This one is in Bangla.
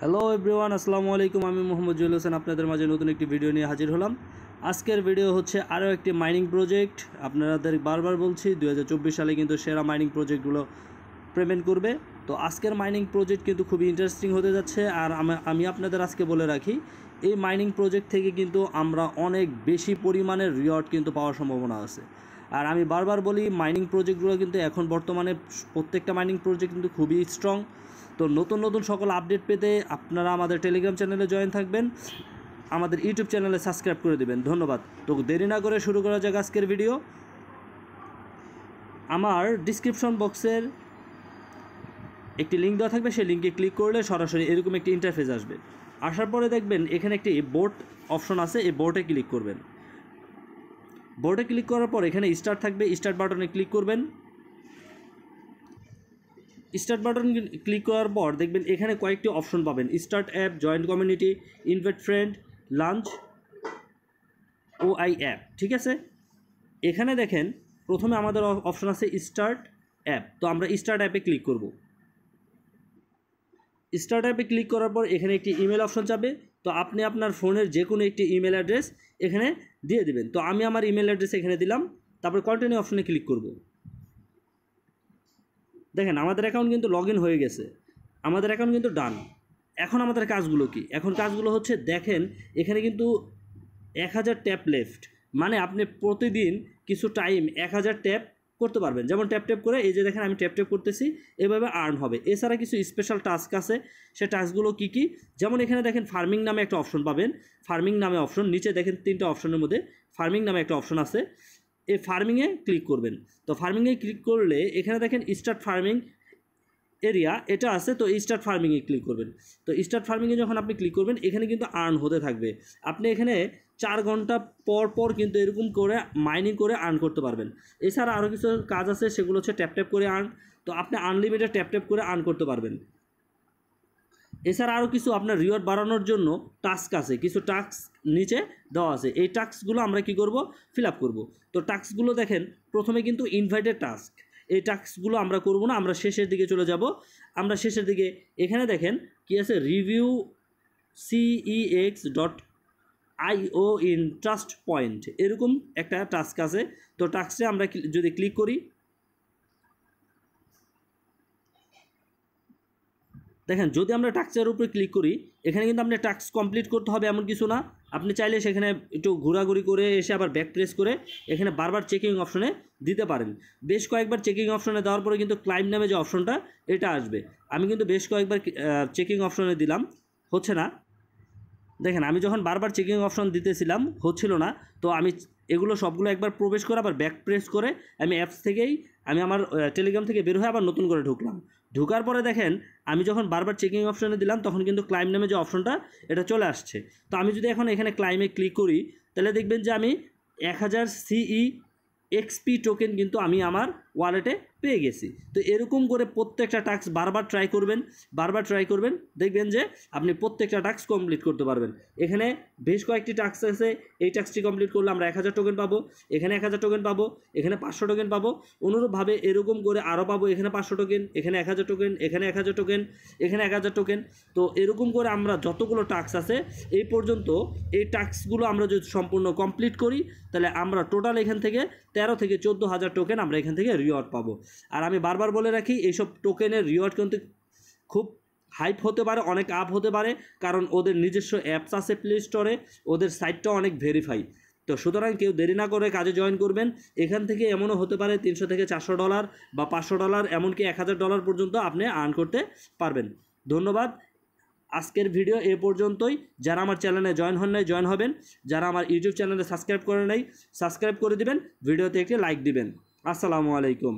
হ্যালো এভরিওয়ান, আসসালামু আলাইকুম। আমি মোহাম্মদ জুয়েল হোসেন আপনাদের মাঝে নতুন একটি ভিডিও নিয়ে হাজির হলাম। আজকের ভিডিও হচ্ছে আরও একটি মাইনিং প্রজেক্ট। আপনাদের বারবার বলছি 2024 সালে কিন্তু সেরা মাইনিং প্রজেক্টগুলো পেমেন্ট করবে। তো আজকের মাইনিং প্রজেক্ট কিন্তু খুবই ইন্টারেস্টিং হতে যাচ্ছে। আর আমি আপনাদের আজকে বলে রাখি, এই মাইনিং প্রজেক্ট থেকে কিন্তু আমরা অনেক বেশি পরিমাণের রিওয়ার্ড কিন্তু পাওয়ার সম্ভাবনা আছে। আর আমি বারবার বলি, মাইনিং প্রজেক্টগুলো কিন্তু এখন বর্তমানে প্রত্যেকটা মাইনিং প্রজেক্ট কিন্তু খুবই স্ট্রং। তো নতুন নতুন সকল আপডেট পেতে আপনারা আমাদের টেলিগ্রাম চ্যানেলে জয়েন থাকবেন, আমাদের ইউটিউব চ্যানেলে সাবস্ক্রাইব করে দেবেন। ধন্যবাদ। তো দেরি না করে শুরু করা যাক আজকের ভিডিও। আমার ডিসক্রিপশন বক্সের একটি লিঙ্ক দেওয়া থাকবে, সেই লিঙ্কে ক্লিক করলে সরাসরি এরকম একটি ইন্টারফেস আসবে। আসার পরে দেখবেন এখানে একটি বোর্ড অপশন আছে, এই বোর্ডে ক্লিক করবেন। বোর্ডে ক্লিক করার পর এখানে স্টার্ট থাকবে, স্টার্ট বাটনে ক্লিক করবেন। স্টার্ট বাটন ক্লিক করার পর দেখবেন এখানে কয়েকটি অপশন পাবেন: start app, joint community, invite friend, launch OI app. ঠিক আছে, এখানে দেখেন প্রথমে আমাদের অপশন আছে স্টার্ট অ্যাপ। তো আমরা স্টার্ট অ্যাপে ক্লিক করব। স্টার্ট অ্যাপে ক্লিক করার পর এখানে একটি ইমেল অপশন যাবে। তো আপনি আপনার ফোনের যে কোনো একটি ইমেল অ্যাড্রেস এখানে দিয়ে দিবেন। তো আমি আমার ইমেল অ্যাড্রেস এখানে দিলাম। তারপর কন্টিনিউ অপশনে ক্লিক করব। দেখেন আমাদের অ্যাকাউন্ট কিন্তু লগ ইন হয়ে গেছে, আমাদের অ্যাকাউন্ট কিন্তু ডান। এখন আমাদের কাজগুলো কি? এখন কাজগুলো হচ্ছে, দেখেন এখানে কিন্তু 1000 ট্যাপ লেফট, মানে আপনি প্রতিদিন কিছু টাইম 1000 ট্যাপ করতে পারবেন। যেমন ট্যাপ ট্যাপ করে, এই যে দেখেন আমি ট্যাপ ট্যাপ করতেছি, এভাবে আর্ন হবে। এছাড়া কিছু স্পেশাল টাস্ক আছে, সে টাস্কগুলো কী কী? যেমন এখানে দেখেন ফার্মিং নামে একটা অপশন পাবেন। ফার্মিং নামে অপশন, নিচে দেখেন 3টা অপশনের মধ্যে ফার্মিং নামে একটা অপশন আছে, এই ফার্মিংয়ে ক্লিক করবেন। তো ফার্মিংয়ে ক্লিক করলে এখানে দেখেন স্টার্ট ফার্মিং এরিয়া এটা আছে। তো স্টার্ট ফার্মিংয়ে ক্লিক করবেন। তো স্টার্ট ফার্মিংয়ে যখন আপনি ক্লিক করবেন, এখানে কিন্তু আর্ন হতে থাকবে। আপনি এখানে 4 ঘন্টা পর পর কিন্তু এরকম করে মাইনিং করে আর্ন করতে পারবেন। এছাড়া আরও কিছু কাজ আছে, সেগুলো হচ্ছে ট্যাপ ট্যাপ করে আর্ন। তো আপনি আনলিমিটেড ট্যাপ ট্যাপ করে আর্ন করতে পারবেন। এছাড়া আরও কিছু আপনার রিওয়ার্ড বাড়ানোর জন্য টাস্ক আছে, কিছু টাস্ক নিচে দেওয়া আছে। এই টাস্কগুলো আমরা কি করব? ফিল আপ করবো। তো টাস্কগুলো দেখেন, প্রথমে কিন্তু ইনভাইটেড টাস্ক, এই টাস্কগুলো আমরা করব না, আমরা শেষের দিকে চলে যাব। আমরা শেষের দিকে এখানে দেখেন কি আছে, review cex.io in trust point, এরকম একটা টাস্ক আছে। তো টাস্কে আমরা যদি ক্লিক করি, দেখেন যদি আমরা টাস্কের উপরে ক্লিক করি, এখানে কিন্তু আপনি টাস্ক কমপ্লিট করতে হবে এমন কিছু না। আপনি চাইলে সেখানে একটু ঘোরাঘুরি করে এসে আবার ব্যাক প্রেস করে এখানে বারবার চেকিং অপশনে দিতে পারেন। বেশ কয়েকবার চেকিং অপশনে দেওয়ার পরে কিন্তু ক্লাইম নামে যে অপশনটা এটা আসবে। আমি কিন্তু বেশ কয়েকবার চেকিং অপশনে দিলাম, হচ্ছে না। দেখেন আমি যখন বারবার চেকিং অপশন দিতেছিলাম, হচ্ছিল না। তো আমি এগুলো সবগুলো একবার প্রবেশ করে আবার ব্যাক প্রেস করে আমি অ্যাপস থেকেই, আমি আমার টেলিগ্রাম থেকে বের হয়ে আবার নতুন করে ঢুকলাম। ঢোকার পরে দেখেন আমি যখন বারবার চেকিং অপশনে দিলাম, তখন কিন্তু ক্লাইম নামে যে অপশনটা এটা চলে আসছে। তো আমি যদি এখন এখানে ক্লাইমে ক্লিক করি, তাহলে দেখবেন যে আমি 1000 CEXP টোকেন কিন্তু আমি আমার ওয়ালেটে পেয়ে গেছি। তো এরকম করে প্রত্যেকটা টাস্ক বারবার ট্রাই করবেন, দেখবেন যে আপনি প্রত্যেকটা টাস্ক কমপ্লিট করতে পারবেন। এখানে বেশ কয়েকটি টাস্ক আছে, এই টাস্কটি কমপ্লিট করলে আমরা 1000 টোকেন পাবো, এখানে 1000 টোকেন পাবো, এখানে 500 টোকেন পাবো। অনুরূপভাবে এরকম করে আরও পাবো, এখানে 500 টোকেন, এখানে 1000 টোকেন, এখানে 1000 টোকেন, এখানে 1000 টোকেন। তো এরকম করে আমরা যতগুলো টাস্ক আছে এই পর্যন্ত, এই টাস্কগুলো আমরা যদি সম্পূর্ণ কমপ্লিট করি, তাহলে আমরা টোটাল এখান থেকে 13 থেকে 14,000 টোকেন আমরা এখান থেকে রিওয়ার্ড পাবো। আর আমি বারবার বলে রাখি, এইসব টোকেনের রিওয়ার্ড কিন্তু খুব হাইপ হতে পারে, অনেক আপ হতে পারে, কারণ ওদের নিজস্ব অ্যাপস আছে প্লে স্টোরে, ওদের সাইটটাও অনেক ভেরিফাই। তো সুতরাং কেউ দেরি না করে কাজে জয়েন করবেন। এখান থেকে এমনও হতে পারে $300 থেকে $400 বা $500, এমনকি $1000 পর্যন্ত আপনি আর্ন করতে পারবেন। ধন্যবাদ। আজকের ভিডিও এ পর্যন্তই। যারা আমার চ্যানেলে জয়েন হন নাই, জয়েন হবেন। যারা আমার ইউটিউব চ্যানেলে সাবস্ক্রাইব করে নাই, সাবস্ক্রাইব করে দিবেন। ভিডিওতে একটি লাইক দিবেন। আসসালামু আলাইকুম।